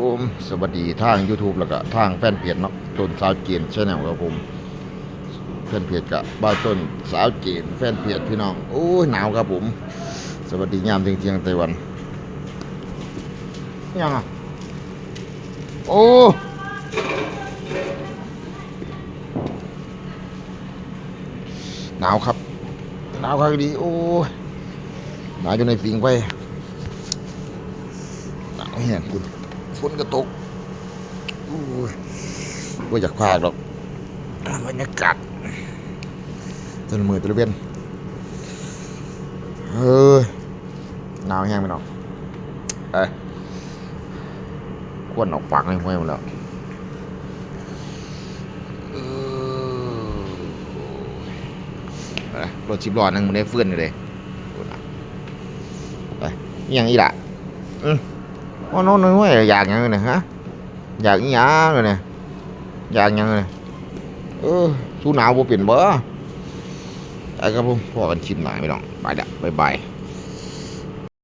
ผมสวัสดีทาง YouTube แล้วก็ทางแฟนเพจเนาะต้นสาวจีนชาแนลครับผมแฟนเพจกับบ้านต้นสาวจีนแฟนเพจพี่น้องโอ้ยหนาวครับผมสวัสดียามเที่ยงๆไต้หวันยังอ่ะโอ้หนาวครับหนาวครับดีโอ้ยหนาวอยู่ในฟิงไปหนาวแห้งคุณฝนก็ตกโอ้ยว่าอยากพากหรอกบรรยากาศต้นมือตะเวนเฮ้ยหนาวแห้งไปหน่อยเอ้ยควนออกปากเลยห้วยหมดแล้วรถสิบล้อนั่งมันได้เฟื่อนเลยไปยังอีละว่าโน้นห้วยอยากยังไงฮะอยากอีหยังเลยอยากยังเลยสู้หนาวบ่เปลี่ยนบ่ไอ้ครับผมพอกันชิมหน่อยไม่ต้องไปละบ๊ายบาย